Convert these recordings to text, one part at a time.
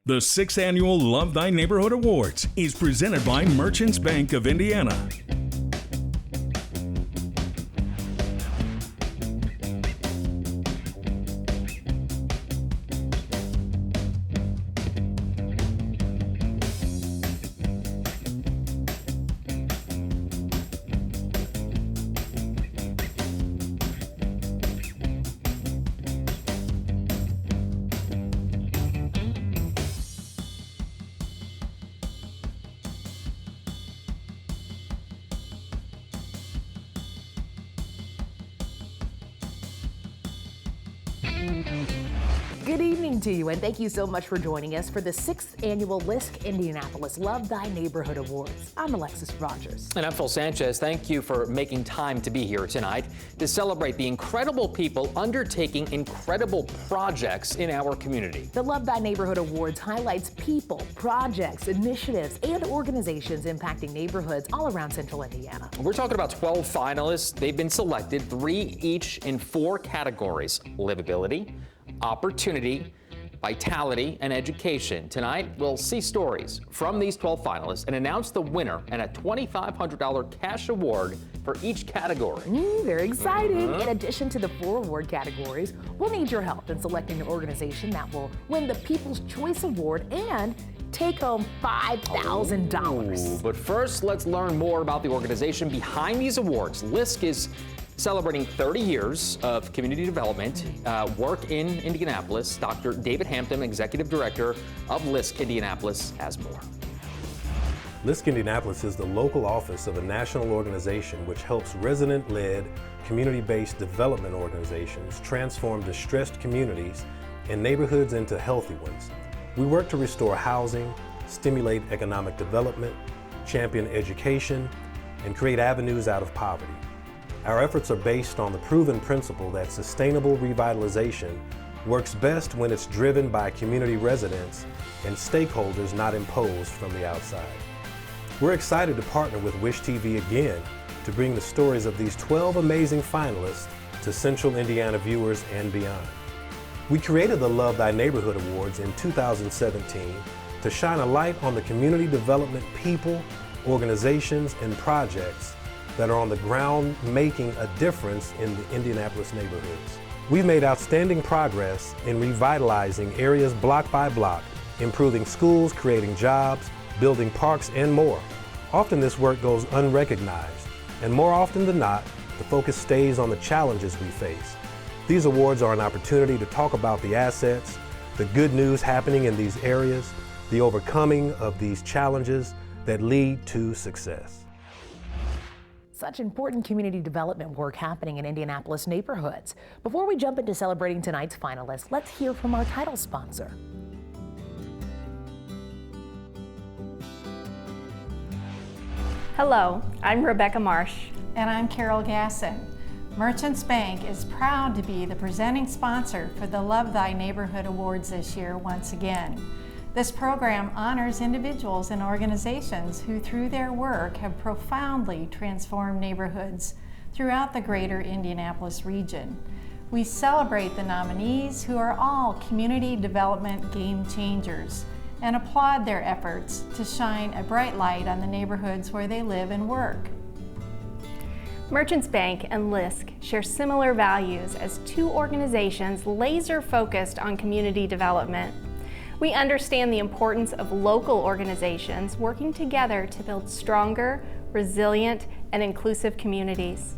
The 6th Annual Love Thy Neighborhood Awards is presented by Merchants Bank of Indiana. Good evening to you, and thank you so much for joining us for the 6th Annual LISC Indianapolis Love Thy Neighborhood Awards. I'm Alexis Rogers. And I'm Phil Sanchez. Thank you for making time to be here tonight to celebrate the incredible people undertaking incredible projects in our community. The Love Thy Neighborhood Awards highlights people, projects, initiatives, and organizations impacting neighborhoods all around Central Indiana. We're talking about 12 finalists. They've been selected, 3 each in 4 categories: livability, opportunity, vitality, and education. Tonight, we'll see stories from these 12 finalists and announce the winner and a $2,500 cash award for each category. Very exciting. In addition to the 4 award categories, we'll need your help in selecting an organization that will win the People's Choice Award and take home $5,000. But first, let's learn more about the organization behind these awards. LISC is celebrating 30 years of community development work in Indianapolis. Dr. David Hampton, Executive Director of LISC Indianapolis, has more. LISC Indianapolis is the local office of a national organization which helps resident-led, community-based development organizations transform distressed communities and neighborhoods into healthy ones. We work to restore housing, stimulate economic development, champion education, and create avenues out of poverty. Our efforts are based on the proven principle that sustainable revitalization works best when it's driven by community residents and stakeholders not imposed from the outside. We're excited to partner with Wish TV again to bring the stories of these 12 amazing finalists to Central Indiana viewers and beyond. We created the Love Thy Neighborhood Awards in 2017 to shine a light on the community development people, organizations, and projects that are on the ground making a difference in the Indianapolis neighborhoods. We've made outstanding progress in revitalizing areas block by block, improving schools, creating jobs, building parks, and more. Often this work goes unrecognized, and more often than not, the focus stays on the challenges we face. These awards are an opportunity to talk about the assets, the good news happening in these areas, the overcoming of these challenges that lead to success. Such important community development work happening in Indianapolis neighborhoods. Before we jump into celebrating tonight's finalists, let's hear from our title sponsor. Hello, I'm Rebecca Marsh. And I'm Carol Gasson. Merchants Bank is proud to be the presenting sponsor for the Love Thy Neighborhood Awards this year once again. This program honors individuals and organizations who through their work have profoundly transformed neighborhoods throughout the greater Indianapolis region. We celebrate the nominees who are all community development game changers and applaud their efforts to shine a bright light on the neighborhoods where they live and work. Merchants Bank and LISC share similar values as 2 organizations laser focused on community development. We understand the importance of local organizations working together to build stronger, resilient, and inclusive communities.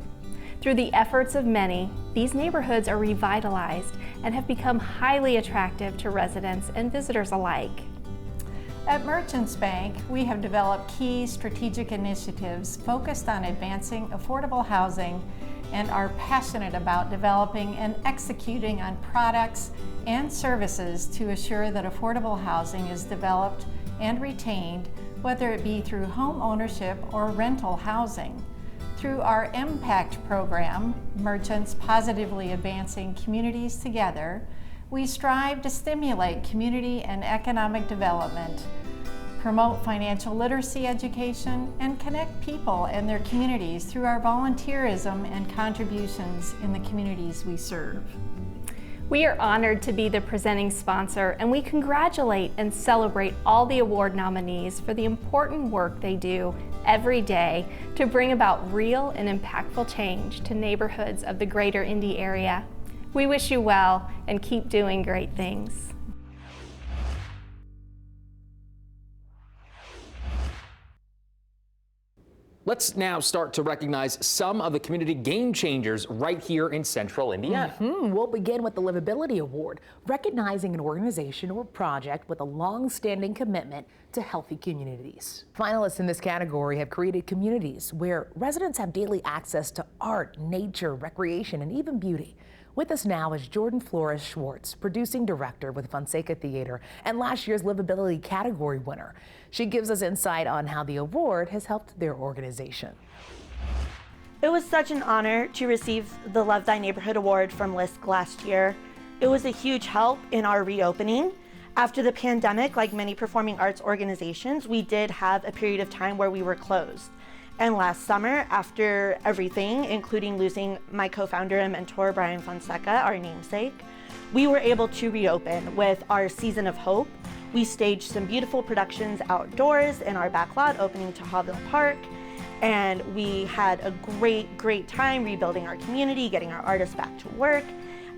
Through the efforts of many, these neighborhoods are revitalized and have become highly attractive to residents and visitors alike. At Merchants Bank, we have developed key strategic initiatives focused on advancing affordable housing and are passionate about developing and executing on products and services to assure that affordable housing is developed and retained, whether it be through home ownership or rental housing. Through our MPACT program, Merchants Positively Advancing Communities Together, we strive to stimulate community and economic development, promote financial literacy education, and connect people and their communities through our volunteerism and contributions in the communities we serve. We are honored to be the presenting sponsor, and we congratulate and celebrate all the award nominees for the important work they do every day to bring about real and impactful change to neighborhoods of the greater Indy area. We wish you well and keep doing great things. Let's now start to recognize some of the community game changers right here in Central Indiana. We'll begin with the Livability Award, recognizing an organization or project with a long-standing commitment to healthy communities. Finalists in this category have created communities where residents have daily access to art, nature, recreation, and even beauty. With us now is Jordan Flores Schwartz, producing director with Fonseca Theater and last year's Livability category winner. She gives us insight on how the award has helped their organization. It was such an honor to receive the Love Thy Neighborhood Award from LISC last year. It was a huge help in our reopening. After the pandemic, like many performing arts organizations, we did have a period of time where we were closed. And last summer, after everything, including losing my co-founder and mentor, Brian Fonseca, our namesake, we were able to reopen with our Season of Hope. We staged some beautiful productions outdoors in our back lot, opening to Hawville Park. And we had a great time rebuilding our community, getting our artists back to work.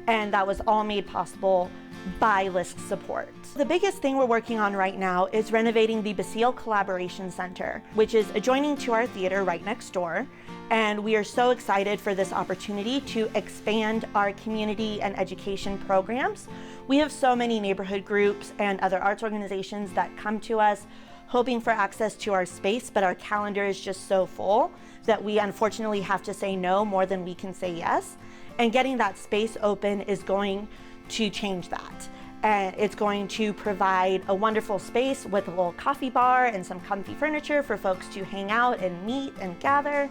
And that was all made possible by LISC support. The biggest thing we're working on right now is renovating the Basile Collaboration Center, which is adjoining to our theater right next door. And we are so excited for this opportunity to expand our community and education programs. We have so many neighborhood groups and other arts organizations that come to us hoping for access to our space, but our calendar is just so full that we unfortunately have to say no more than we can say yes. And getting that space open is going to change that. And it's going to provide a wonderful space with a little coffee bar and some comfy furniture for folks to hang out and meet and gather.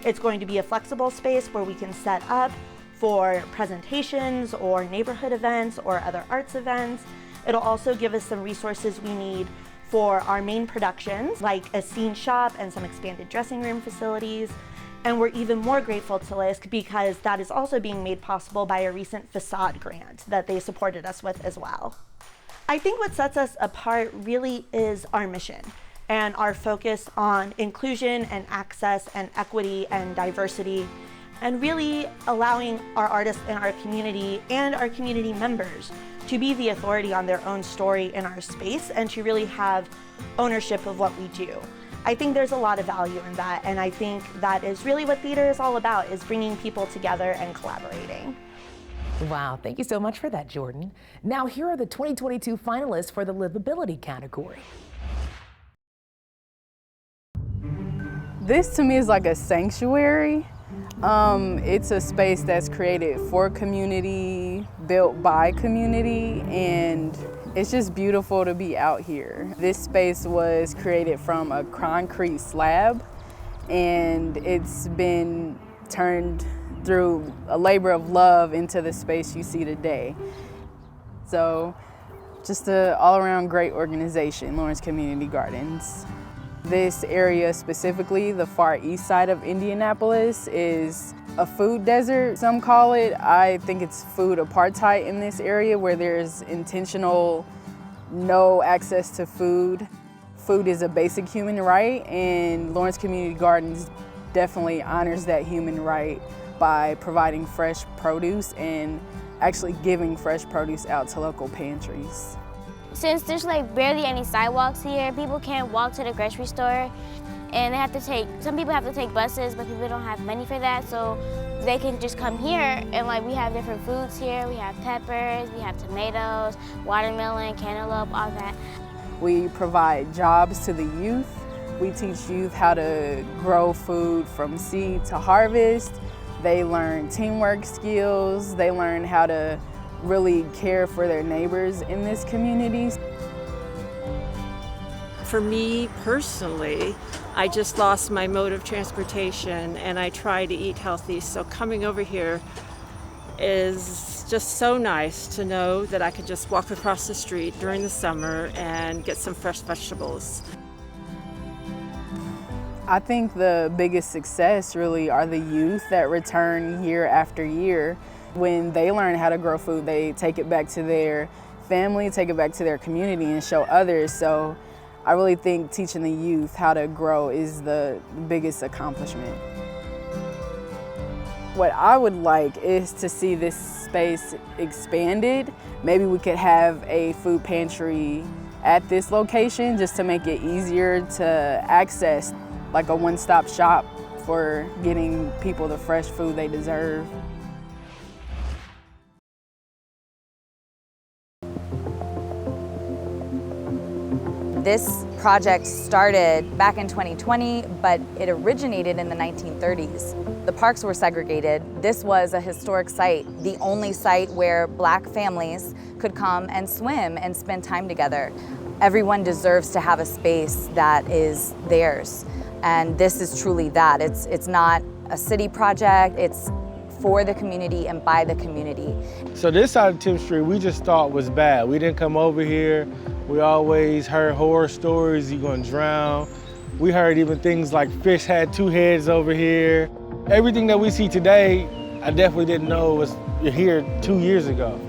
It's going to be a flexible space where we can set up for presentations or neighborhood events or other arts events. It'll also give us some resources we need for our main productions, like a scene shop and some expanded dressing room facilities. And we're even more grateful to LISC because that is also being made possible by a recent facade grant that they supported us with as well. I think what sets us apart really is our mission and our focus on inclusion and access and equity and diversity, and really allowing our artists in our community and our community members to be the authority on their own story in our space and to really have ownership of what we do. I think there's a lot of value in that, and I think that is really what theater is all about, is bringing people together and collaborating. Wow, thank you so much for that, Jordan. Now here are the 2022 finalists for the Livability category. This to me is like a sanctuary. It's a space that's created for community, built by community, and it's just beautiful to be out here. This space was created from a concrete slab, and it's been turned through a labor of love into the space you see today. So just an all-around great organization, Lawrence Community Gardens. This area specifically, the far east side of Indianapolis, is a food desert, some call it. I think it's food apartheid in this area where there's intentional no access to food. Food is a basic human right, and Lawrence Community Gardens definitely honors that human right by providing fresh produce and actually giving fresh produce out to local pantries. Since there's like barely any sidewalks here, people can't walk to the grocery store, and some people have to take buses, but people don't have money for that, so they can just come here, and like we have different foods here. We have peppers, we have tomatoes, watermelon, cantaloupe, all that. We provide jobs to the youth. We teach youth how to grow food from seed to harvest. They learn teamwork skills. They learn how to really care for their neighbors in this community. For me personally, I just lost my mode of transportation and I try to eat healthy, so coming over here is just so nice to know that I could just walk across the street during the summer and get some fresh vegetables. I think the biggest success really are the youth that return year after year, When they learn how to grow food, they take it back to their family, take it back to their community and show others. So I really think teaching the youth how to grow is the biggest accomplishment. What I would like is to see this space expanded. Maybe we could have a food pantry at this location just to make it easier to access, like a one-stop shop for getting people the fresh food they deserve. This project started back in 2020, but it originated in the 1930s. The parks were segregated. This was a historic site, the only site where Black families could come and swim and spend time together. Everyone deserves to have a space that is theirs, and this is truly that. It's not a city project, it's for the community and by the community. So this side of 10th Street we just thought was bad. We didn't come over here. We always heard horror stories, you're gonna drown. We heard even things like fish had 2 heads over here. Everything that we see today, I definitely didn't know was here 2 years ago.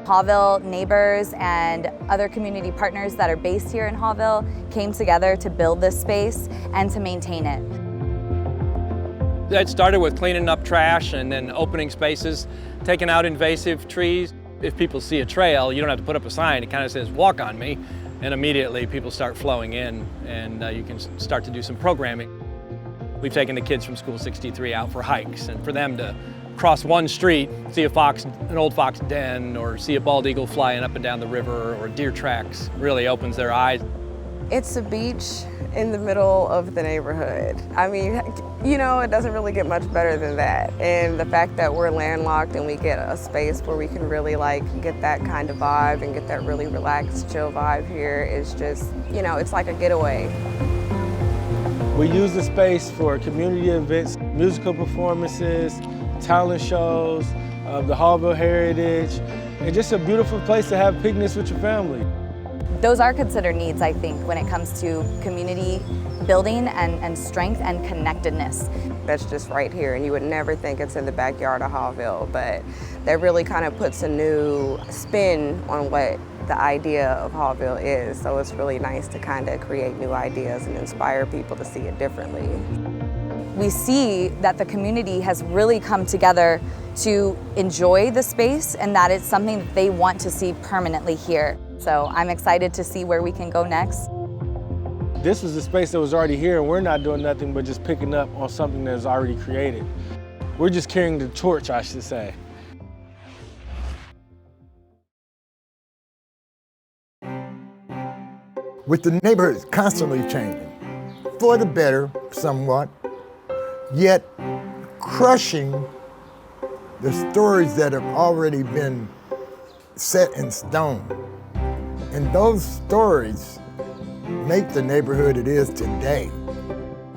Haughville neighbors and other community partners that are based here in Haughville came together to build this space and to maintain it. It started with cleaning up trash and then opening spaces, taking out invasive trees. If people see a trail, you don't have to put up a sign. It kind of says, "Walk on me," and immediately people start flowing in, and you can start to do some programming. We've taken the kids from School 63 out for hikes, and for them to cross one street, see a fox, an old fox den, or see a bald eagle flying up and down the river, or deer tracks, really opens their eyes. It's a beach in the middle of the neighborhood. I mean, you know, it doesn't really get much better than that. And the fact that we're landlocked and we get a space where we can really get that kind of vibe and get that really relaxed, chill vibe here is just, you know, it's like a getaway. We use the space for community events, musical performances, talent shows, the Haughville Heritage, and just a beautiful place to have picnics with your family. Those are considered needs, I think, when it comes to community building and strength and connectedness. That's just right here, and you would never think it's in the backyard of Haughville, but that really kind of puts a new spin on what the idea of Haughville is. So it's really nice to kind of create new ideas and inspire people to see it differently. We see that the community has really come together to enjoy the space and that it's something that they want to see permanently here. So I'm excited to see where we can go next. This was a space that was already here, and we're not doing nothing but just picking up on something that was already created. We're just carrying the torch, I should say. With the neighborhood constantly changing, for the better somewhat, yet crushing the stories that have already been set in stone. And those stories make the neighborhood it is today.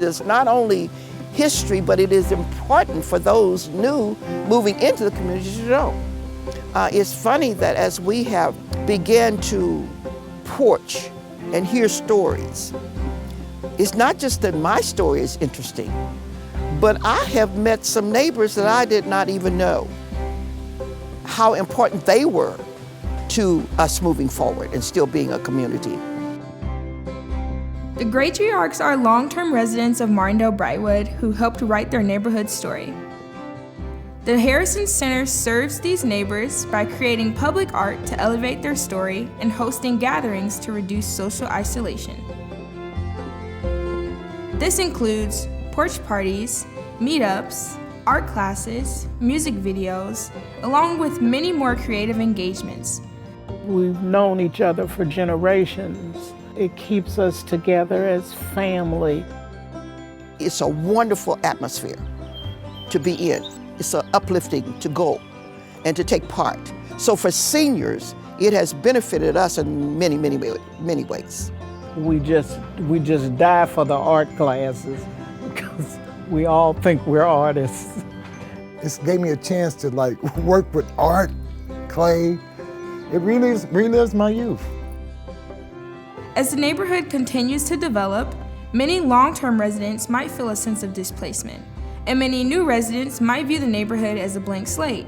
It's not only history, but it is important for those new moving into the community to know. It's funny that as we have began to porch and hear stories, it's not just that my story is interesting, but I have met some neighbors that I did not even know how important they were to us moving forward and still being a community. The Graytree are long-term residents of Martindale-Brightwood who helped write their neighborhood story. The Harrison Center serves these neighbors by creating public art to elevate their story and hosting gatherings to reduce social isolation. This includes porch parties, meetups, art classes, music videos, along with many more creative engagements. We've known each other for generations. It keeps us together as family. It's a wonderful atmosphere to be in. It's uplifting to go and to take part. So for seniors, it has benefited us in many, many, many ways. We just die for the art classes because we all think we're artists. This gave me a chance to work with art, clay. It relives my youth. As the neighborhood continues to develop, many long-term residents might feel a sense of displacement, and many new residents might view the neighborhood as a blank slate.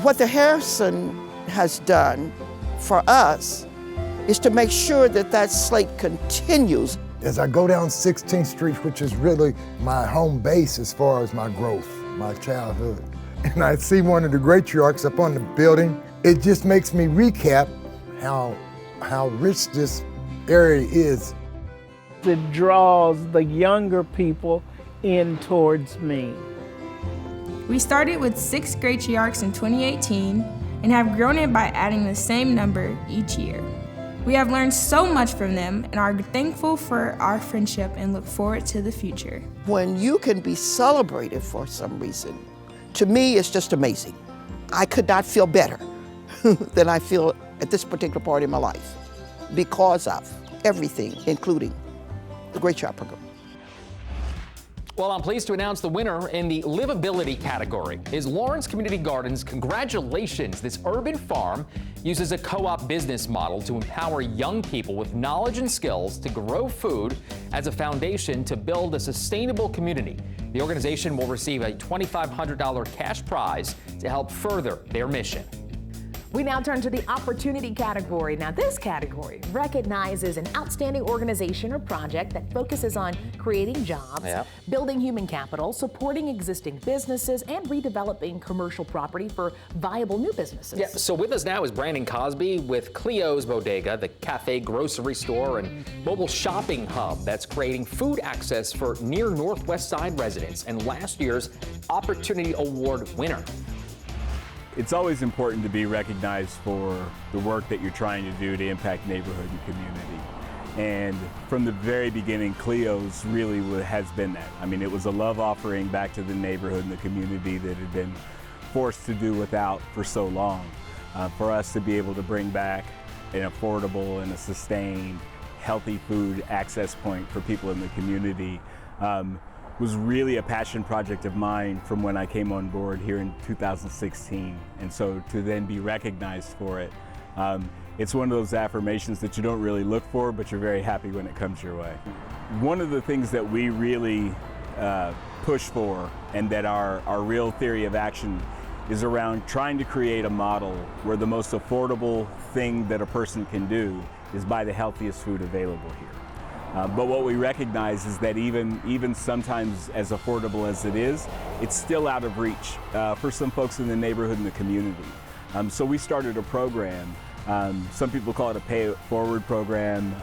What the Harrison has done for us is to make sure that that slate continues. As I go down 16th Street, which is really my home base as far as my growth, my childhood, and I see one of the matriarchs up on the building, it just makes me recap how rich this area is. It draws the younger people in towards me. We started with 6 matriarchs in 2018 and have grown it by adding the same number each year. We have learned so much from them and are thankful for our friendship and look forward to the future. When you can be celebrated for some reason, to me it's just amazing. I could not feel better than I feel at this particular part in my life because of everything, including the Great Child Program. Well, I'm pleased to announce the winner in the livability category is Lawrence Community Gardens. Congratulations. This urban farm uses a co-op business model to empower young people with knowledge and skills to grow food as a foundation to build a sustainable community. The organization will receive a $2,500 cash prize to help further their mission. We now turn to the opportunity category. Now, this category recognizes an outstanding organization or project that focuses on creating jobs, building human capital, supporting existing businesses, and redeveloping commercial property for viable new businesses. Yeah, so with us now is Brandon Cosby with Cleo's Bodega, the cafe, grocery store, and mobile shopping hub that's creating food access for near Northwest Side residents and last year's Opportunity Award winner. It's always important to be recognized for the work that you're trying to do to impact neighborhood and community. And from the very beginning, Cleo's really has been that. I mean, it was a love offering back to the neighborhood and the community that had been forced to do without for so long. For us to be able to bring back an affordable and a sustained, healthy food access point for people in the community was really a passion project of mine from when I came on board here in 2016. And so to then be recognized for it, it's one of those affirmations that you don't really look for, but you're very happy when it comes your way. One of the things that we really push for, and that our real theory of action is around trying to create a model where the most affordable thing that a person can do is buy the healthiest food available here. But what we recognize is that even sometimes as affordable as it is, it's still out of reach for some folks in the neighborhood and the community. So we started a program. Some people call it a pay it forward program.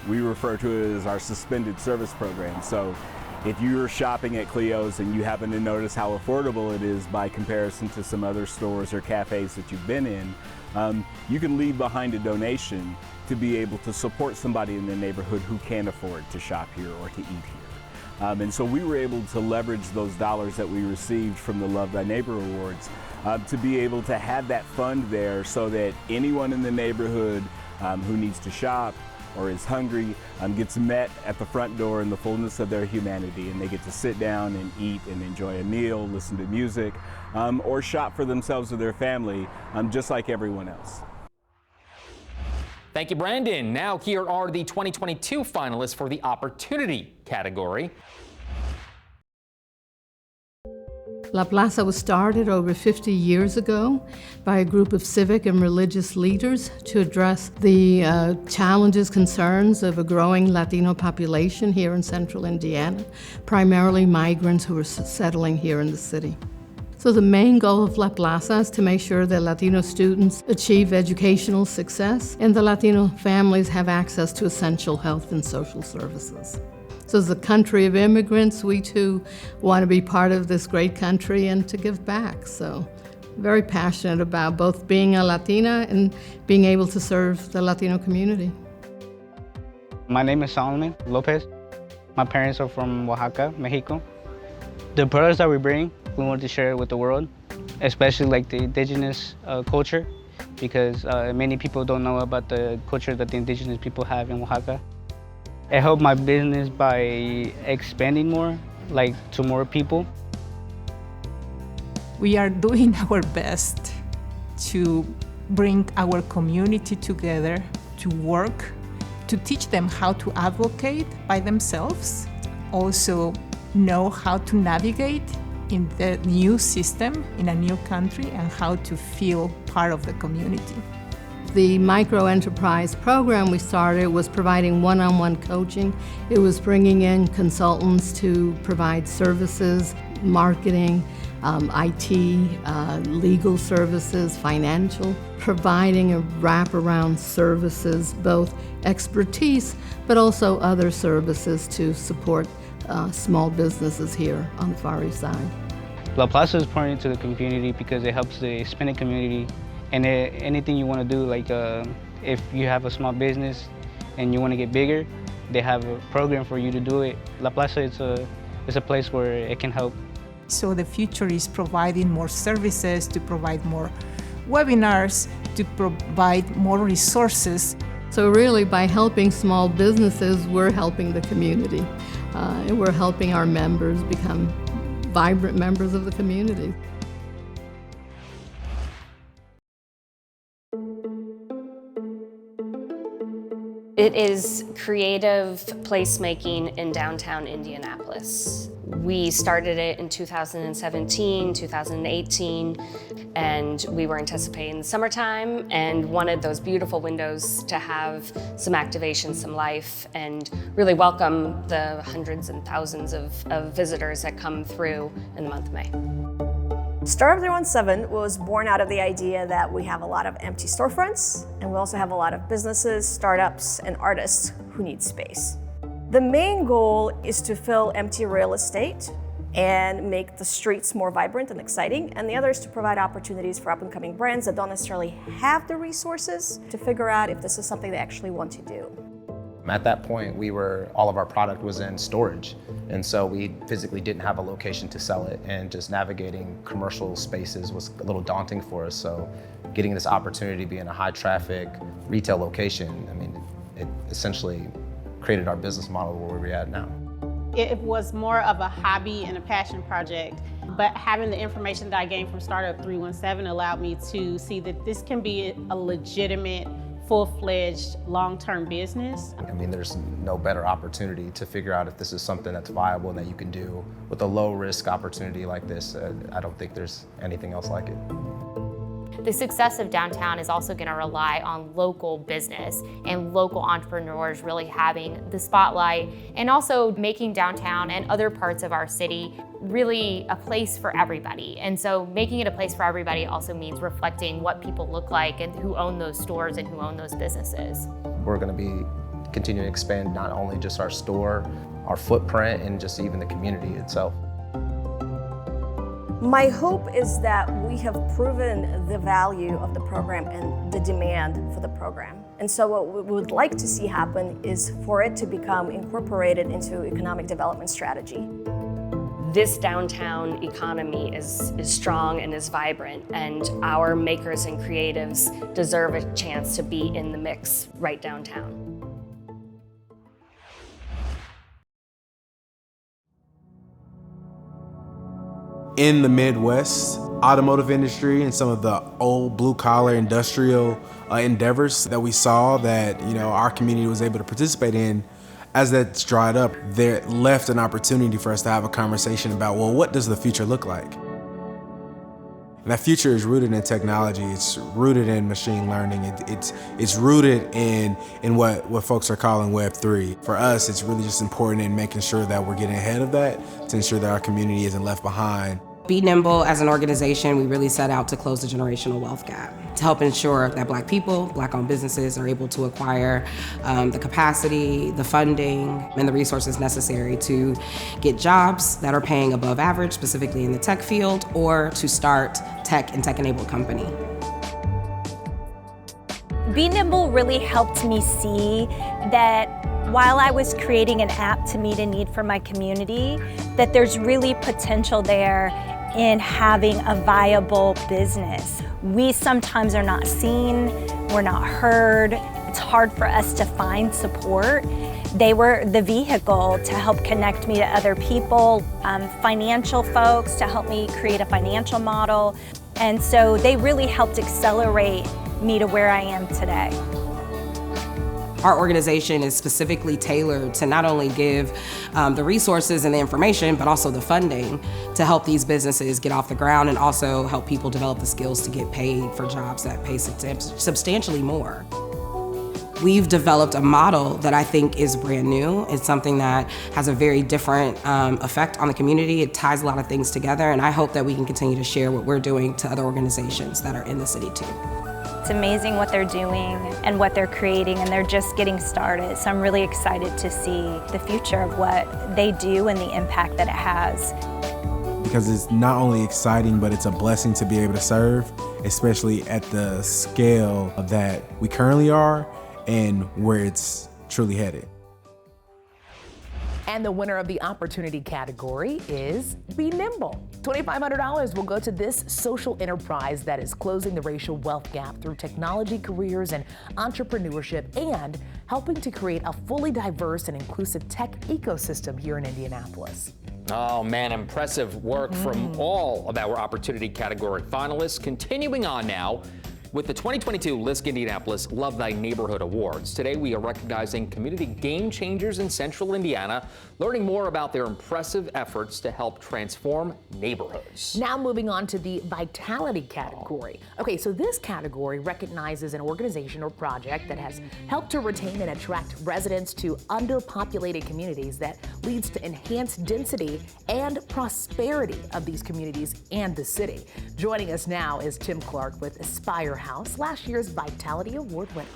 We refer to it as our suspended service program. So if you're shopping at Cleo's and you happen to notice how affordable it is by comparison to some other stores or cafes that you've been in, you can leave behind a donation to be able to support somebody in the neighborhood who can't afford to shop here or to eat here. And so we were able to leverage those dollars that we received from the Love Thy Neighbor Awards to be able to have that fund there so that anyone in the neighborhood who needs to shop or is hungry gets met at the front door in the fullness of their humanity, and they get to sit down and eat and enjoy a meal, listen to music, or shop for themselves or their family, just like everyone else. Thank you, Brandon. Now here are the 2022 finalists for the Opportunity category. La Plaza was started over 50 years ago by a group of civic and religious leaders to address the challenges, concerns of a growing Latino population here in central Indiana, primarily migrants who are settling here in the city. So the main goal of La Plaza is to make sure that Latino students achieve educational success and the Latino families have access to essential health and social services. So as a country of immigrants, we too want to be part of this great country and to give back. So very passionate about both being a Latina and being able to serve the Latino community. My name is Solomon Lopez. My parents are from Oaxaca, Mexico. The products that we bring, we want to share it with the world, especially like the indigenous culture, because many people don't know about the culture that the indigenous people have in Oaxaca. It helped my business by expanding more, like to more people. We are doing our best to bring our community together to work, to teach them how to advocate by themselves, also know how to navigate in the new system, in a new country, and how to feel part of the community. The micro enterprise program we started was providing one-on-one coaching. It was bringing in consultants to provide services, marketing, IT, legal services, financial, providing a wraparound services, both expertise, but also other services to support small businesses here on the Far East Side. La Plaza is important to the community because it helps the Hispanic community, and anything you want to do, like if you have a small business and you want to get bigger, they have a program for you to do it. La Plaza is a place where it can help. So the future is providing more services, to provide more webinars, to provide more resources. So really, by helping small businesses, we're helping the community. And we're helping our members become vibrant members of the community. It is creative placemaking in downtown Indianapolis. We started it in 2017, 2018, and we were anticipating the summertime and wanted those beautiful windows to have some activation, some life, and really welcome the hundreds and thousands of visitors that come through in the month of May. Startup 317 was born out of the idea that we have a lot of empty storefronts, and we also have a lot of businesses, startups, and artists who need space. The main goal is to fill empty real estate and make the streets more vibrant and exciting, and the other is to provide opportunities for up-and-coming brands that don't necessarily have the resources to figure out if this is something they actually want to do. At that point, all of our product was in storage, and so we physically didn't have a location to sell it, and just navigating commercial spaces was a little daunting for us. So getting this opportunity to be in a high traffic retail location, I mean, it essentially created our business model where we're at now. It was more of a hobby and a passion project, but having the information that I gained from Startup 317 allowed me to see that this can be a legitimate, full-fledged, long-term business. I mean, there's no better opportunity to figure out if this is something that's viable and that you can do with a low-risk opportunity like this. I don't think there's anything else like it. The success of downtown is also going to rely on local business and local entrepreneurs really having the spotlight, and also making downtown and other parts of our city really a place for everybody. And so making it a place for everybody also means reflecting what people look like and who own those stores and who own those businesses. We're going to be continuing to expand not only just our store, our footprint, and just even the community itself. My hope is that we have proven the value of the program and the demand for the program. And so what we would like to see happen is for it to become incorporated into economic development strategy. This downtown economy is strong and is vibrant, and our makers and creatives deserve a chance to be in the mix right downtown. In the Midwest, automotive industry and some of the old blue-collar industrial endeavors that we saw that our community was able to participate in, as that's dried up, there left an opportunity for us to have a conversation about, well, what does the future look like? And that future is rooted in technology. It's rooted in machine learning. It's rooted in what folks are calling Web3. For us, it's really just important in making sure that we're getting ahead of that to ensure that our community isn't left behind. Be Nimble, as an organization, we really set out to close the generational wealth gap, to help ensure that Black people, Black-owned businesses are able to acquire the capacity, the funding, and the resources necessary to get jobs that are paying above average, specifically in the tech field, or to start tech and tech-enabled company. Be Nimble really helped me see that while I was creating an app to meet a need for my community, that there's really potential there in having a viable business. We sometimes are not seen, we're not heard, it's hard for us to find support. They were the vehicle to help connect me to other people, financial folks to help me create a financial model. And so they really helped accelerate me to where I am today. Our organization is specifically tailored to not only give the resources and the information, but also the funding to help these businesses get off the ground and also help people develop the skills to get paid for jobs that pay substantially more. We've developed a model that I think is brand new. It's something that has a very different effect on the community. It ties a lot of things together, and I hope that we can continue to share what we're doing to other organizations that are in the city too. It's amazing what they're doing and what they're creating, and they're just getting started. So I'm really excited to see the future of what they do and the impact that it has. Because it's not only exciting, but it's a blessing to be able to serve, especially at the scale that we currently are and where it's truly headed. And the winner of the opportunity category is Be Nimble. $2,500 will go to this social enterprise that is closing the racial wealth gap through technology, careers, and entrepreneurship, and helping to create a fully diverse and inclusive tech ecosystem here in Indianapolis. Oh man, impressive work from all of our opportunity category finalists. Continuing on now with the 2022 LISC Indianapolis Love Thy Neighborhood Awards. Today we are recognizing community game changers in Central Indiana, learning more about their impressive efforts to help transform neighborhoods. Now moving on to the vitality category. Okay, so this category recognizes an organization or project that has helped to retain and attract residents to underpopulated communities that leads to enhanced density and prosperity of these communities and the city. Joining us now is Tim Clark with Aspire House, last year's Vitality Award winner.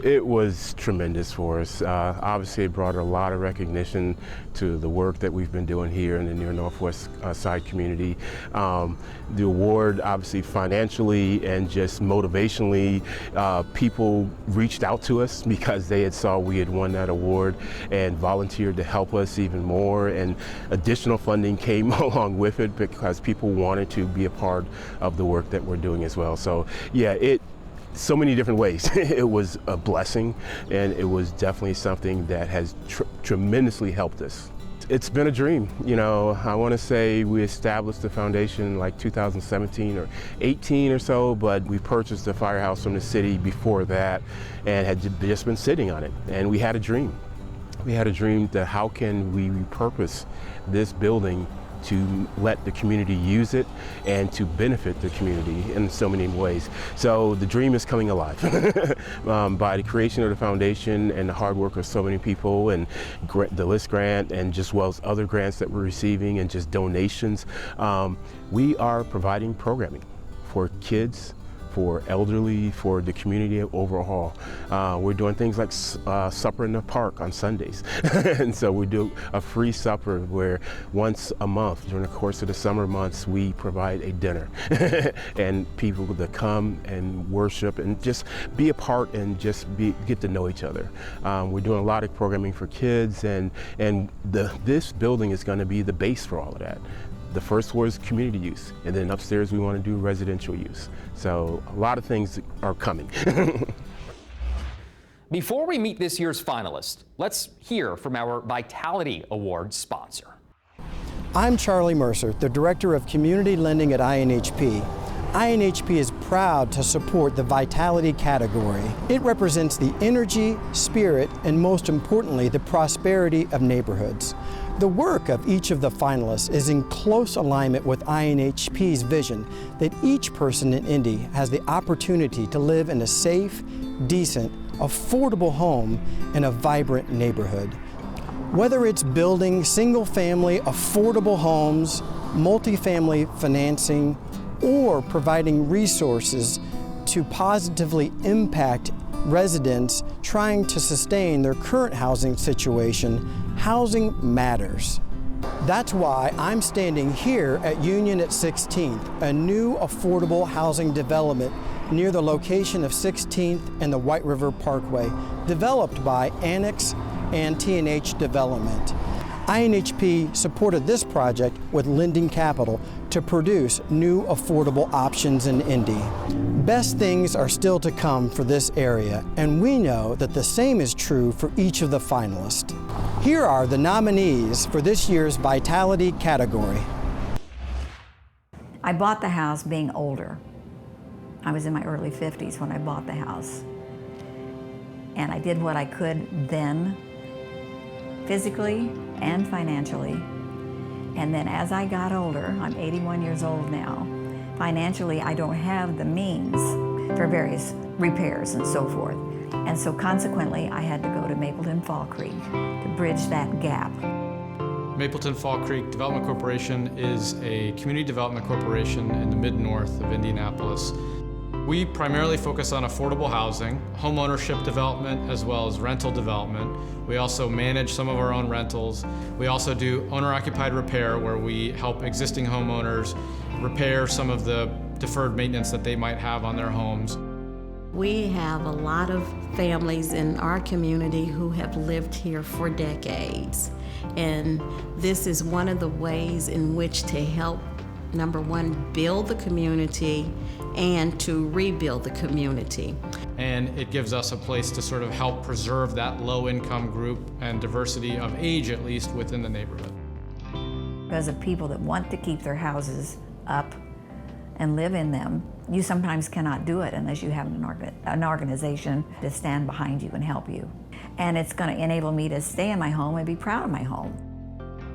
It was tremendous for us. Obviously, it brought a lot of recognition to the work that we've been doing here in the near Northwest Side community. The award, obviously, financially and just motivationally, people reached out to us because they had saw we had won that award and volunteered to help us even more. And additional funding came along with it because people wanted to be a part of the work that we're doing as well. So, yeah, so many different ways. It was a blessing, and it was definitely something that has tremendously helped us. It's been a dream. You know, I want to say we established the foundation like 2017 or 18 or so, but we purchased the firehouse from the city before that and had just been sitting on it. And we had a dream. We had a dream that how can we repurpose this building to let the community use it and to benefit the community in so many ways. So the dream is coming alive by the creation of the foundation and the hard work of so many people and the LISC grant and just well as other grants that we're receiving and just donations. We are providing programming for kids, for elderly, for the community overall. We're doing things like supper in the park on Sundays. And so we do a free supper where once a month during the course of the summer months, we provide a dinner and people that come and worship and just be a part and just get to know each other. We're doing a lot of programming for kids and this building is gonna be the base for all of that. The first floor is community use, and then upstairs we want to do residential use. So a lot of things are coming. Before we meet this year's finalist, let's hear from our Vitality Awards sponsor. I'm Charlie Mercer, the Director of Community Lending at INHP. INHP is proud to support the Vitality category. It represents the energy, spirit, and most importantly, the prosperity of neighborhoods. The work of each of the finalists is in close alignment with INHP's vision that each person in Indy has the opportunity to live in a safe, decent, affordable home in a vibrant neighborhood. Whether it's building single-family affordable homes, multifamily financing, or providing resources to positively impact residents trying to sustain their current housing situation, housing matters. That's why I'm standing here at Union at 16th, a new affordable housing development near the location of 16th and the White River Parkway, developed by Annex and T&H Development. INHP supported this project with lending capital to produce new affordable options in Indy. Best things are still to come for this area, and we know that the same is true for each of the finalists. Here are the nominees for this year's Vitality category. I bought the house being older. I was in my early 50s when I bought the house. And I did what I could then, physically and financially. And then as I got older, I'm 81 years old now, financially I don't have the means for various repairs and so forth. And so consequently, I had to go to Mapleton Fall Creek to bridge that gap. Mapleton Fall Creek Development Corporation is a community development corporation in the mid-north of Indianapolis. We primarily focus on affordable housing, homeownership development, as well as rental development. We also manage some of our own rentals. We also do owner-occupied repair, where we help existing homeowners repair some of the deferred maintenance that they might have on their homes. We have a lot of families in our community who have lived here for decades. And this is one of the ways in which to help, number one, build the community and to rebuild the community. And it gives us a place to sort of help preserve that low-income group and diversity of age, at least, within the neighborhood. Because of people that want to keep their houses up and live in them, you sometimes cannot do it unless you have an organization to stand behind you and help you. And it's going to enable me to stay in my home and be proud of my home.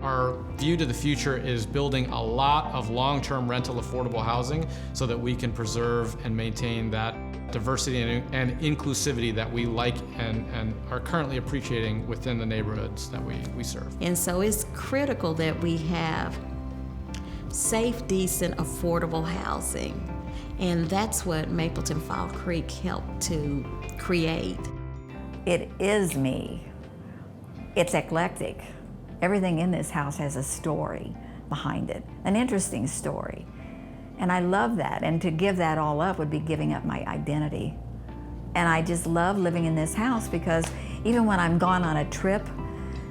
Our view to the future is building a lot of long-term rental affordable housing so that we can preserve and maintain that diversity and inclusivity that we like and are currently appreciating within the neighborhoods that we serve. And so it's critical that we have safe, decent, affordable housing. And that's what Mapleton Fall Creek helped to create. It is me. It's eclectic. Everything in this house has a story behind it, an interesting story. And I love that, and to give that all up would be giving up my identity. And I just love living in this house because even when I'm gone on a trip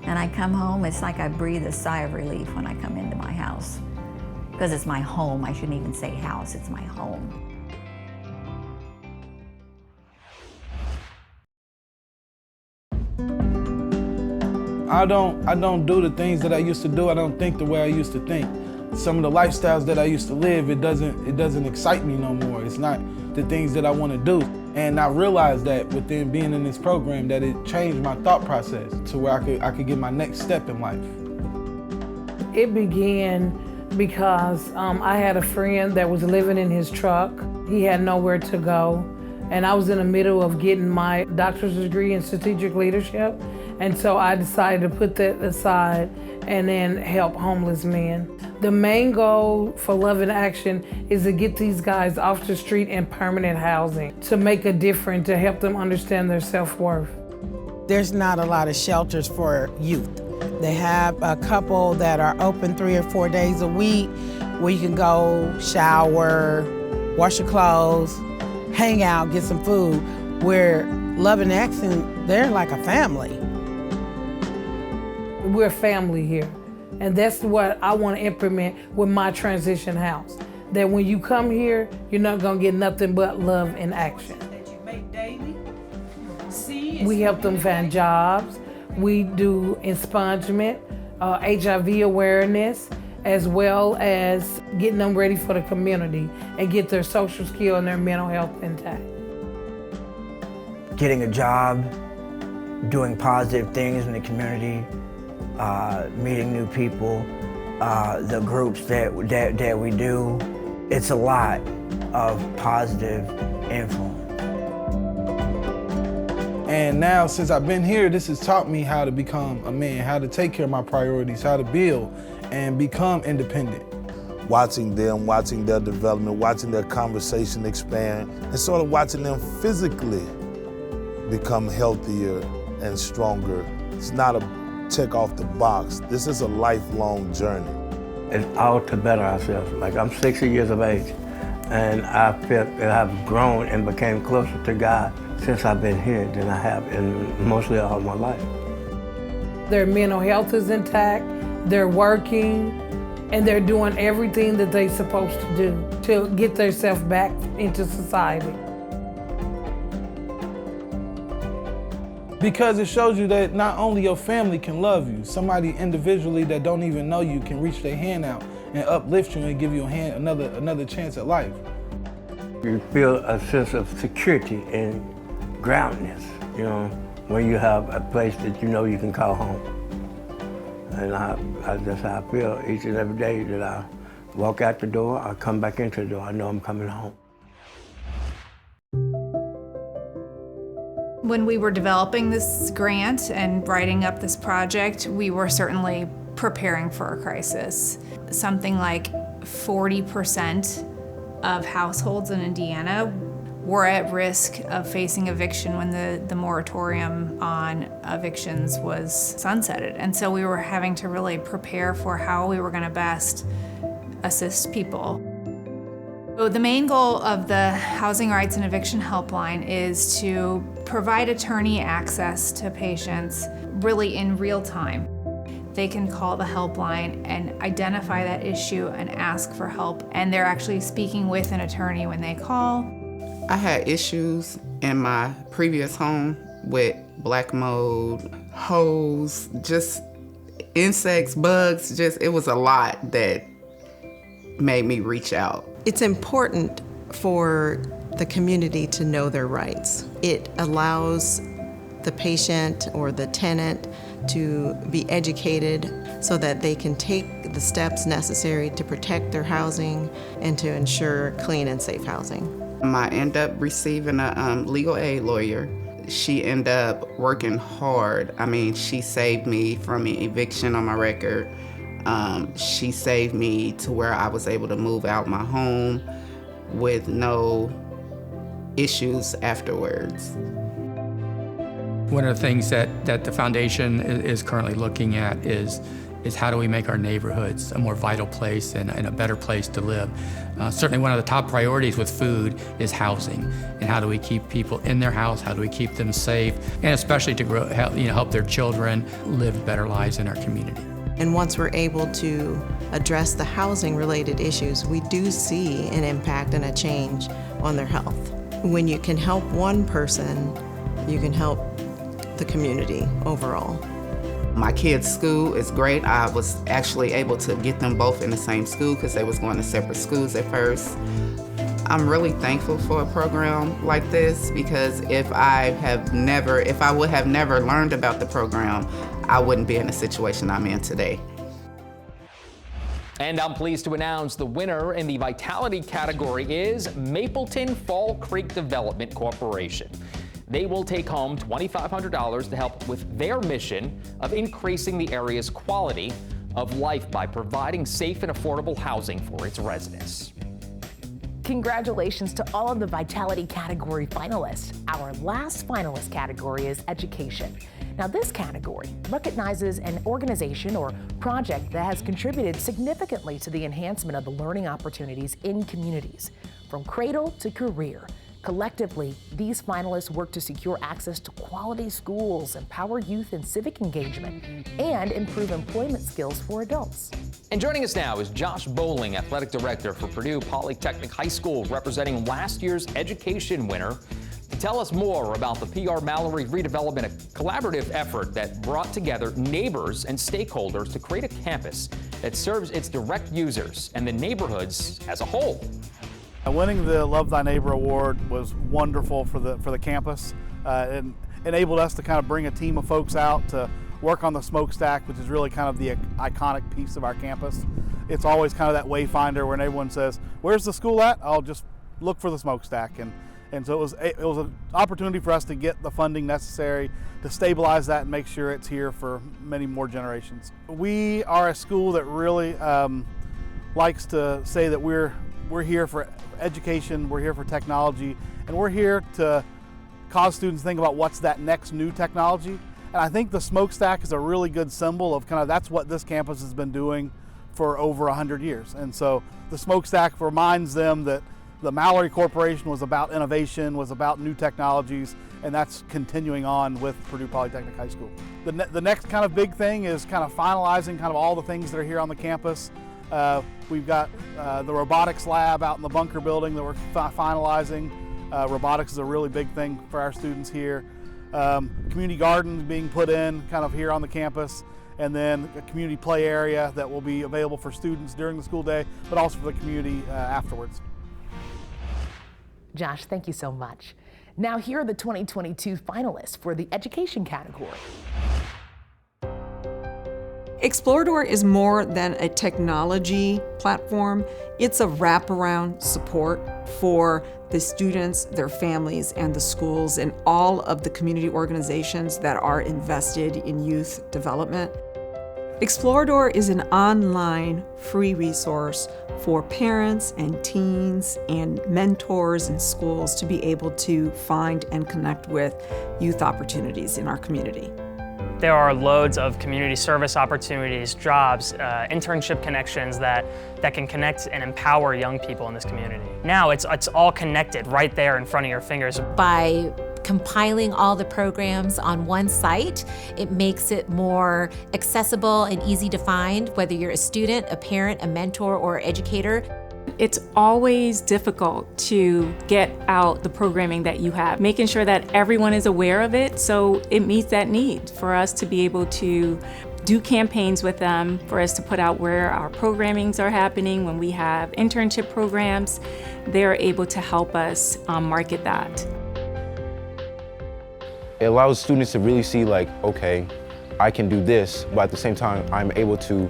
and I come home, it's like I breathe a sigh of relief when I come into my house. Because it's my home. I shouldn't even say house, it's my home. I don't do the things that I used to do. I don't think the way I used to think. Some of the lifestyles that I used to live, it doesn't excite me no more. It's not the things that I want to do. And I realized that within being in this program, that it changed my thought process to where I could get my next step in life. It began because I had a friend that was living in his truck. He had nowhere to go. And I was in the middle of getting my doctor's degree in strategic leadership. And so I decided to put that aside and then help homeless men. The main goal for Love in Action is to get these guys off the street in permanent housing, to make a difference, to help them understand their self-worth. There's not a lot of shelters for youth. They have a couple that are open 3 or 4 days a week where you can go shower, wash your clothes, hang out, get some food, where Love in Action, they're like a family. We're family here. And that's what I want to implement with my transition house. That when you come here, you're not going to get nothing but love in action. That you make daily. We help them find jobs. We do expungement, HIV awareness, as well as getting them ready for the community and get their social skill and their mental health intact. Getting a job, doing positive things in the community, meeting new people, the groups that we do, it's a lot of positive influence. And now, since I've been here, this has taught me how to become a man, how to take care of my priorities, how to build and become independent. Watching them, watching their development, watching their conversation expand, and sort of watching them physically become healthier and stronger. It's not a check off the box. This is a lifelong journey. It's all to better ourselves. Like, I'm 60 years of age, and I feel that I've grown and became closer to God since I've been here than I have in mostly all my life. Their mental health is intact, they're working, and they're doing everything that they're supposed to do to get themselves back into society. Because it shows you that not only your family can love you, somebody individually that don't even know you can reach their hand out and uplift you and give you a hand, another chance at life. You feel a sense of security and groundedness, you know. when you have a place that you know you can call home. And that's how I feel each and every day that I walk out the door, I come back into the door, I know I'm coming home. When we were developing this grant and writing up this project, we were certainly preparing for a crisis. Something like 40% of households in Indiana were at risk of facing eviction when the moratorium on evictions was sunsetted. And so we were having to really prepare for how we were going to best assist people. So the main goal of the Housing Rights and Eviction Helpline is to provide attorney access to patients really in real time. They can call the helpline and identify that issue and ask for help, and they're actually speaking with an attorney when they call. I had issues in my previous home with black mold, holes, just insects, bugs, it was a lot that made me reach out. It's important for the community to know their rights. It allows the patient or the tenant to be educated so that they can take the steps necessary to protect their housing and to ensure clean and safe housing. I ended up receiving a legal aid lawyer. She ended up working hard. I mean, she saved me from an eviction on my record. She saved me to where I was able to move out my home with no issues afterwards. One of the things that the foundation is currently looking at is how do we make our neighborhoods a more vital place and a better place to live. Certainly one of the top priorities with food is housing, and how do we keep people in their house, how do we keep them safe, and especially to help their children live better lives in our community. And once we're able to address the housing-related issues, we do see an impact and a change on their health. When you can help one person, you can help the community overall. My kids' school is great. I was actually able to get them both in the same school because they was going to separate schools at first. I'm really thankful for a program like this because if I would have never learned about the program, I wouldn't be in the situation I'm in today. And I'm pleased to announce the winner in the Vitality category is Mapleton Fall Creek Development Corporation. They will take home $2,500 to help with their mission of increasing the area's quality of life by providing safe and affordable housing for its residents. Congratulations to all of the Vitality category finalists. Our last finalist category is education. Now, this category recognizes an organization or project that has contributed significantly to the enhancement of the learning opportunities in communities, from cradle to career. Collectively, these finalists work to secure access to quality schools, empower youth in civic engagement, and improve employment skills for adults. And joining us now is Josh Bowling, Athletic Director for Purdue Polytechnic High School, representing last year's education winner, to tell us more about the PR Mallory redevelopment, a collaborative effort that brought together neighbors and stakeholders to create a campus that serves its direct users and the neighborhoods as a whole. Winning the Love Thy Neighbor Award was wonderful for the campus. It enabled us to kind of bring a team of folks out to work on the smokestack, which is really kind of the iconic piece of our campus. It's always kind of that wayfinder when everyone says, "Where's the school at?" I'll just look for the smokestack. And so it was an opportunity for us to get the funding necessary to stabilize that and make sure it's here for many more generations. We are a school that really likes to say that we're here for education, we're here for technology, and we're here to cause students to think about what's that next new technology. And I think the smokestack is a really good symbol of kind of that's what this campus has been doing for over 100 years. And so the smokestack reminds them that the Mallory Corporation was about innovation, was about new technologies, and that's continuing on with Purdue Polytechnic High School. The next kind of big thing is kind of finalizing kind of all the things that are here on the campus. We've got the robotics lab out in the bunker building that we're finalizing. Robotics is a really big thing for our students here. Community gardens being put in kind of here on the campus, and then a community play area that will be available for students during the school day, but also for the community afterwards. Josh, thank you so much. Now here are the 2022 finalists for the education category. Explorador is more than a technology platform. It's a wraparound support for the students, their families, and the schools, and all of the community organizations that are invested in youth development. Explorador is an online free resource for parents and teens and mentors and schools to be able to find and connect with youth opportunities in our community. There are loads of community service opportunities, jobs, internship connections that can connect and empower young people in this community. Now it's all connected right there in front of your fingers. By compiling all the programs on one site, it makes it more accessible and easy to find, whether you're a student, a parent, a mentor, or educator. It's always difficult to get out the programming that you have, making sure that everyone is aware of it so it meets that need for us to be able to do campaigns with them, for us to put out where our programmings are happening. When we have internship programs, they're able to help us market that. It allows students to really see like, okay, I can do this, but at the same time, I'm able to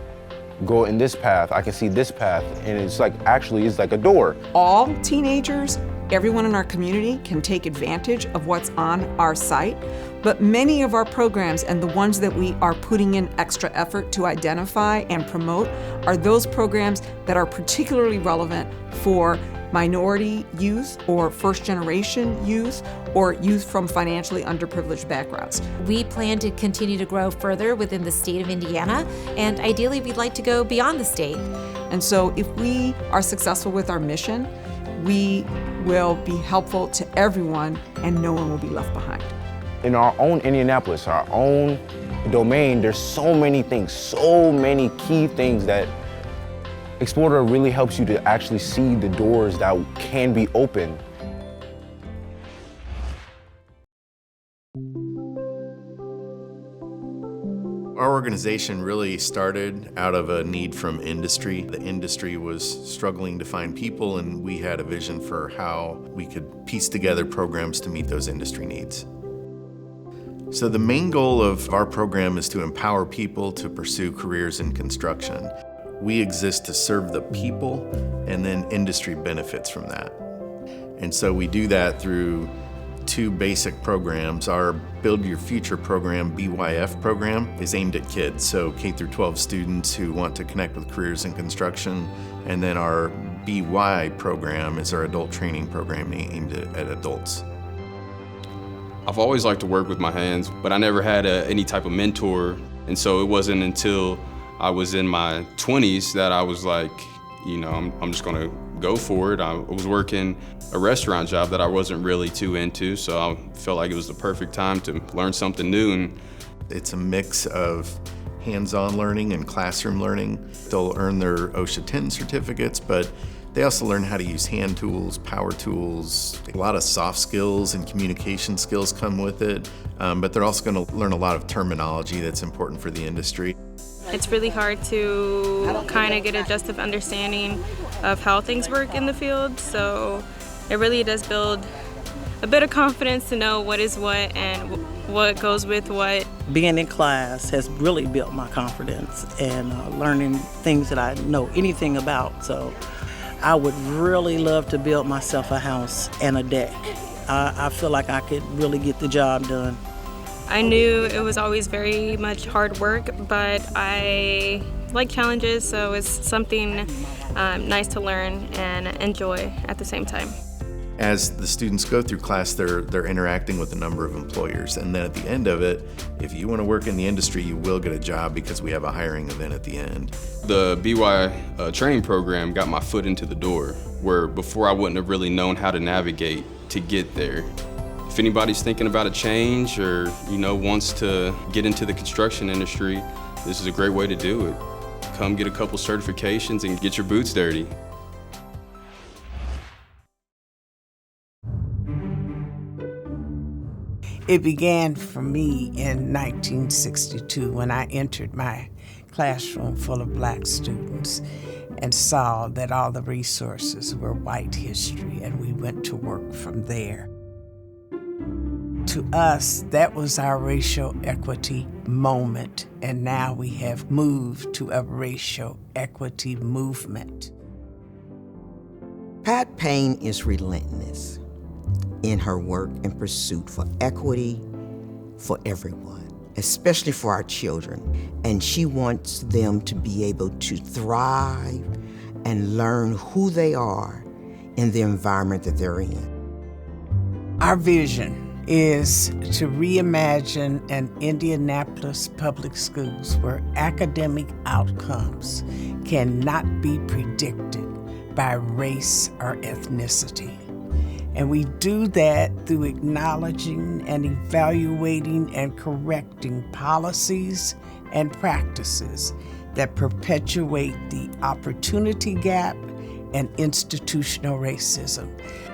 go in this path, I can see this path, and it's like, actually, it's like a door. All teenagers, everyone in our community can take advantage of what's on our site, but many of our programs and the ones that we are putting in extra effort to identify and promote are those programs that are particularly relevant for minority youth or first-generation youth or youth from financially underprivileged backgrounds. We plan to continue to grow further within the state of Indiana, and ideally we'd like to go beyond the state. And so if we are successful with our mission, we will be helpful to everyone and no one will be left behind. In our own Indianapolis, our own domain, there's so many things, so many key things that Explorador really helps you to actually see the doors that can be opened. Our organization really started out of a need from industry. The industry was struggling to find people, and we had a vision for how we could piece together programs to meet those industry needs. So the main goal of our program is to empower people to pursue careers in construction. We exist to serve the people, and then industry benefits from that. And so we do that through two basic programs. Our Build Your Future program, BYF program, is aimed at kids, so K through 12 students who want to connect with careers in construction. And then our BY program is our adult training program aimed at adults. I've always liked to work with my hands, but I never had any type of mentor. And so it wasn't until I was in my 20s that I was like, you know, I'm just gonna go for it. I was working a restaurant job that I wasn't really too into, so I felt like it was the perfect time to learn something new. And it's a mix of hands-on learning and classroom learning. They'll earn their OSHA 10 certificates, but they also learn how to use hand tools, power tools. A lot of soft skills and communication skills come with it, but they're also gonna learn a lot of terminology that's important for the industry. It's really hard to kind of get a just understanding of how things work in the field, so it really does build a bit of confidence to know what is what and what goes with what. Being in class has really built my confidence and learning things that I know anything about. So I would really love to build myself a house and a deck. I feel like I could really get the job done. I knew it was always very much hard work, but I like challenges, so it's something nice to learn and enjoy at the same time. As the students go through class, they're interacting with a number of employers, and then at the end of it, if you want to work in the industry, you will get a job because we have a hiring event at the end. The BY training program got my foot into the door, where before I wouldn't have really known how to navigate to get there. If anybody's thinking about a change or, you know, wants to get into the construction industry, this is a great way to do it. Come get a couple certifications and get your boots dirty. It began for me in 1962 when I entered my classroom full of black students and saw that all the resources were white history, and we went to work from there. to us, that was our racial equity moment, and now we have moved to a racial equity movement. Pat Payne is relentless in her work and pursuit for equity for everyone, especially for our children. And she wants them to be able to thrive and learn who they are in the environment that they're in. Our vision is to reimagine an Indianapolis public schools where academic outcomes cannot be predicted by race or ethnicity. And we do that through acknowledging and evaluating and correcting policies and practices that perpetuate the opportunity gap and institutional racism.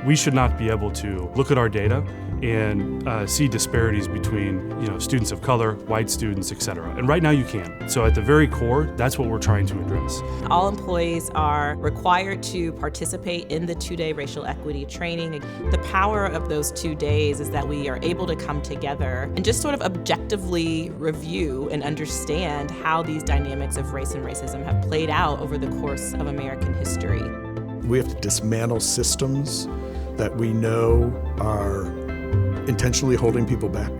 We should not be able to look at our data and see disparities between students of color, white students, etc. And right now you can. So at the very core, that's what we're trying to address. All employees are required to participate in the 2-day racial equity training. The power of those 2 days is that we are able to come together and just sort of objectively review and understand how these dynamics of race and racism have played out over the course of American history. We have to dismantle systems that we know are intentionally holding people back.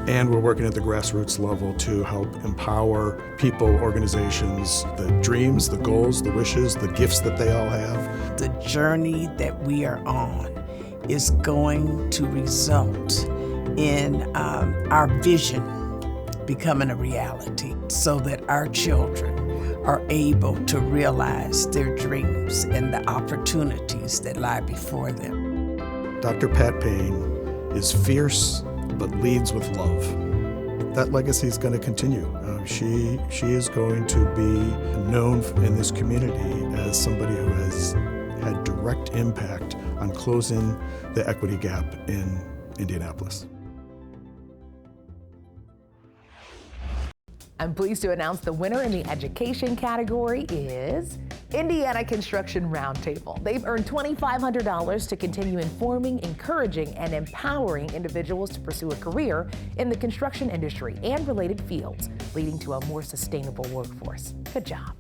And we're working at the grassroots level to help empower people, organizations, the dreams, the goals, the wishes, the gifts that they all have. The journey that we are on is going to result in our vision becoming a reality so that our children are able to realize their dreams and the opportunities that lie before them. Dr. Pat Payne is fierce, but leads with love. That legacy is going to continue. She is going to be known in this community as somebody who has had direct impact on closing the equity gap in Indianapolis. I'm pleased to announce the winner in the education category is Indiana Construction Roundtable. They've earned $2,500 to continue informing, encouraging, and empowering individuals to pursue a career in the construction industry and related fields, leading to a more sustainable workforce. Good job.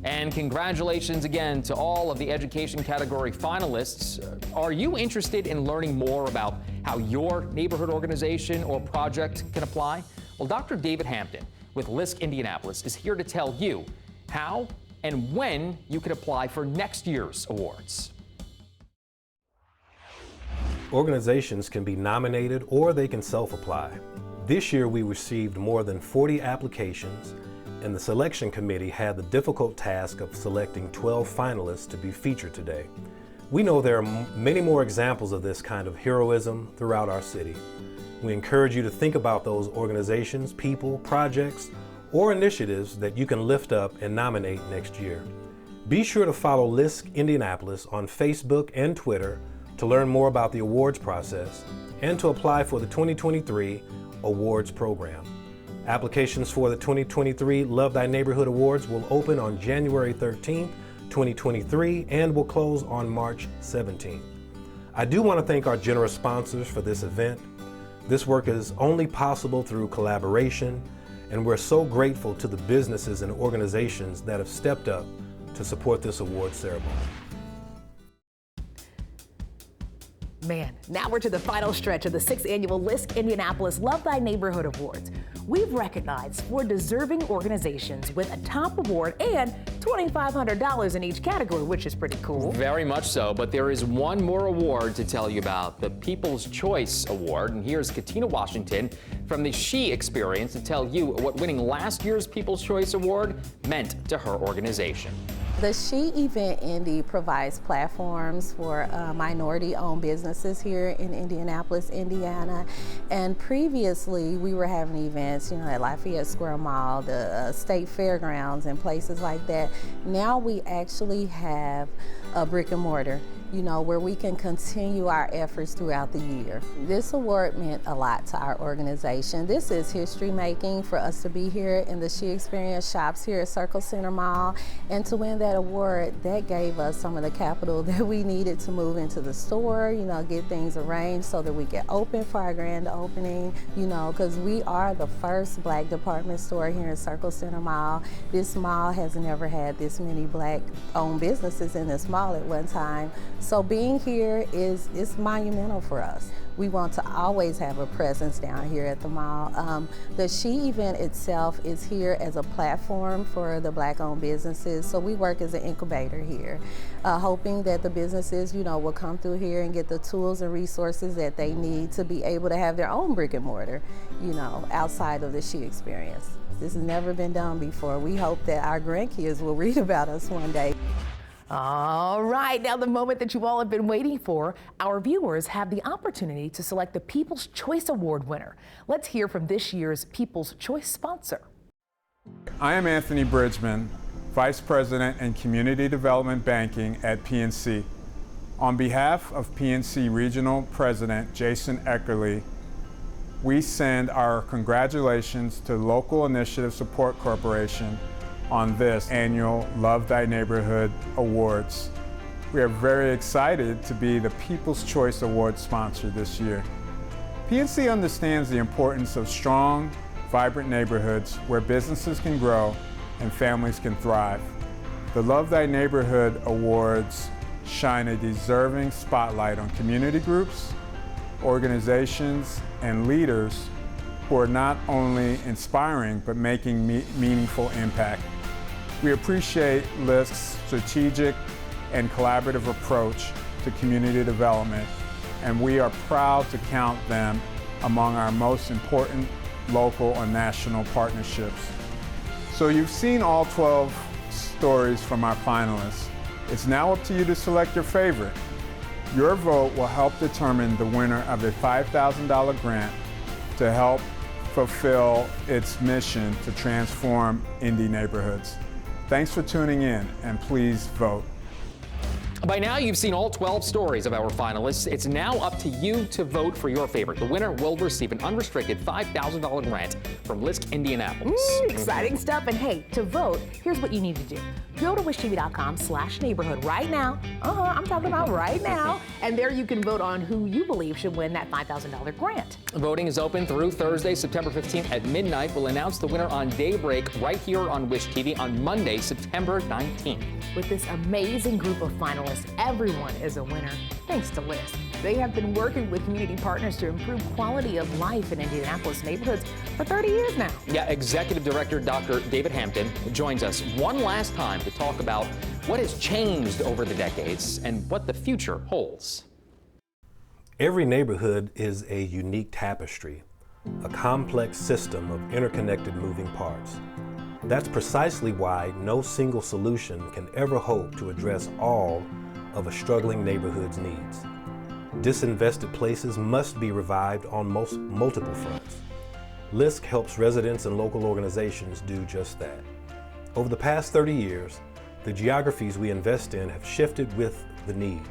And congratulations again to all of the education category finalists. Are you interested in learning more about how your neighborhood organization or project can apply? Well, Dr. David Hampton with LISC Indianapolis is here to tell you how and when you can apply for next year's awards. Organizations can be nominated or they can self-apply. This year we received more than 40 applications, and the selection committee had the difficult task of selecting 12 finalists to be featured today. We know there are many more examples of this kind of heroism throughout our city. We encourage you to think about those organizations, people, projects, or initiatives that you can lift up and nominate next year. Be sure to follow LISC Indianapolis on Facebook and Twitter to learn more about the awards process and to apply for the 2023 awards program. Applications for the 2023 Love Thy Neighborhood Awards will open on January 13th, 2023 and will close on March 17th. I do want to thank our generous sponsors for this event. This work is only possible through collaboration, and we're so grateful to the businesses and organizations that have stepped up to support this award ceremony. Man, now we're to the final stretch of the 6th annual LISC Indianapolis Love Thy Neighborhood Awards. We've recognized 4 deserving organizations with a top award and $2,500 in each category, which is pretty cool. Very much so, but there is one more award to tell you about, the People's Choice Award. And here's Katina Washington from the She Experience to tell you what winning last year's People's Choice Award meant to her organization. The She Event Indy provides platforms for minority-owned businesses here in Indianapolis, Indiana. And previously, we were having events, at Lafayette Square Mall, the State Fairgrounds, and places like that. Now we actually have a brick and mortar. where we can continue our efforts throughout the year. This award meant a lot to our organization. This is history making for us to be here in the She Experience shops here at Circle Center Mall, and to win that award, that gave us some of the capital that we needed to move into the store, get things arranged so that we get open for our grand opening, because we are the first Black department store here in Circle Center Mall. This mall has never had this many Black-owned businesses in this mall at one time. So being here is monumental for us. We want to always have a presence down here at the mall. The She event itself is here as a platform for the Black-owned businesses, so we work as an incubator here, hoping that the businesses, will come through here and get the tools and resources that they need to be able to have their own brick and mortar, outside of the She Experience. This has never been done before. We hope that our grandkids will read about us one day. All right, now the moment that you all have been waiting for. Our viewers have the opportunity to select the People's Choice Award winner. Let's hear from this year's People's Choice sponsor. I am Anthony Bridgman, Vice President in Community Development Banking at PNC. On behalf of PNC Regional President Jason Eckerly, we send our congratulations to Local Initiative Support Corporation on this annual Love Thy Neighborhood Awards. We are very excited to be the People's Choice Award sponsor this year. PNC understands the importance of strong, vibrant neighborhoods where businesses can grow and families can thrive. The Love Thy Neighborhood Awards shine a deserving spotlight on community groups, organizations, and leaders who are not only inspiring but making meaningful impact. We appreciate LISC's strategic and collaborative approach to community development, and we are proud to count them among our most important local and national partnerships. So you've seen all 12 stories from our finalists. It's now up to you to select your favorite. Your vote will help determine the winner of a $5,000 grant to help fulfill its mission to transform Indy neighborhoods. Thanks for tuning in, and please vote. By now, you've seen all 12 stories of our finalists. It's now up to you to vote for your favorite. The winner will receive an unrestricted $5,000 grant from LISC Indianapolis. Exciting stuff. And hey, to vote, here's what you need to do. Go to wishtv.com/neighborhood right now. I'm talking about right now. And there you can vote on who you believe should win that $5,000 grant. Voting is open through Thursday, September 15th at midnight. We'll announce the winner on daybreak right here on Wish TV on Monday, September 19th. With this amazing group of finalists, everyone is a winner, thanks to LISC. They have been working with community partners to improve quality of life in Indianapolis neighborhoods for 30 years now. Yeah, Executive Director Dr. David Hampton joins us one last time to talk about what has changed over the decades and what the future holds. Every neighborhood is a unique tapestry, a complex system of interconnected moving parts. That's precisely why no single solution can ever hope to address all of a struggling neighborhood's needs. Disinvested places must be revived on multiple fronts. LISC helps residents and local organizations do just that. Over the past 30 years, the geographies we invest in have shifted with the need.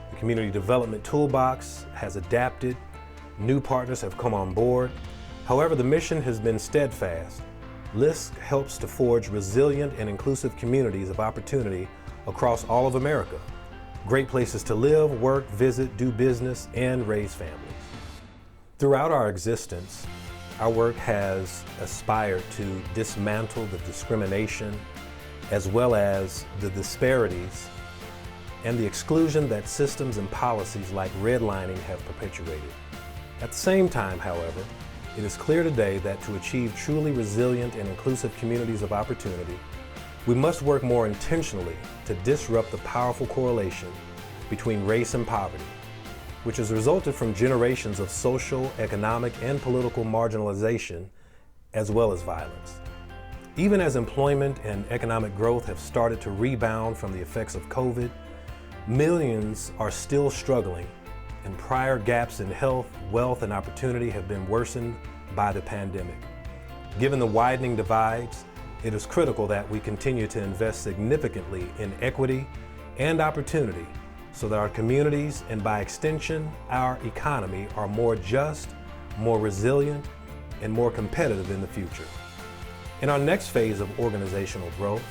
The Community Development Toolbox has adapted, new partners have come on board. However, the mission has been steadfast. LISC helps to forge resilient and inclusive communities of opportunity across all of America. Great places to live, work, visit, do business, and raise families. Throughout our existence, our work has aspired to dismantle the discrimination as well as the disparities and the exclusion that systems and policies like redlining have perpetuated. At the same time, however, it is clear today that to achieve truly resilient and inclusive communities of opportunity, we must work more intentionally to disrupt the powerful correlation between race and poverty, which has resulted from generations of social, economic, and political marginalization, as well as violence. Even as employment and economic growth have started to rebound from the effects of COVID, millions are still struggling, and prior gaps in health, wealth, and opportunity have been worsened by the pandemic. Given the widening divides, it is critical that we continue to invest significantly in equity and opportunity so that our communities and by extension our economy are more just, more resilient, and more competitive in the future. In our next phase of organizational growth,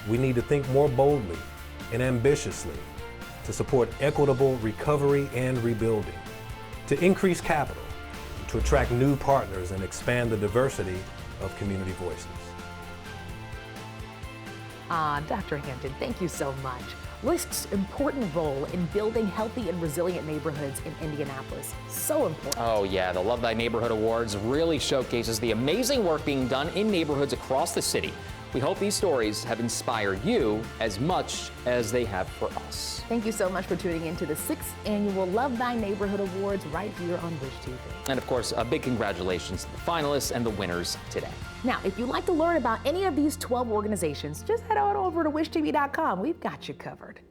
we need to think more boldly and ambitiously to support equitable recovery and rebuilding, to increase capital, to attract new partners and expand the diversity of community voices. Dr. Hampton, thank you so much. WISC's important role in building healthy and resilient neighborhoods in Indianapolis. So important. Oh yeah, the Love Thy Neighborhood Awards really showcases the amazing work being done in neighborhoods across the city. We hope these stories have inspired you as much as they have for us. Thank you so much for tuning in to the 6th annual Love Thy Neighborhood Awards right here on Wish TV. And of course, a big congratulations to the finalists and the winners today. Now, if you'd like to learn about any of these 12 organizations, just head on over to wishtv.com. We've got you covered.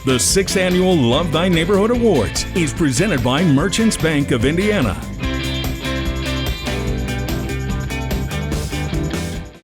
The 6th Annual Love Thy Neighborhood Awards is presented by Merchants Bank of Indiana.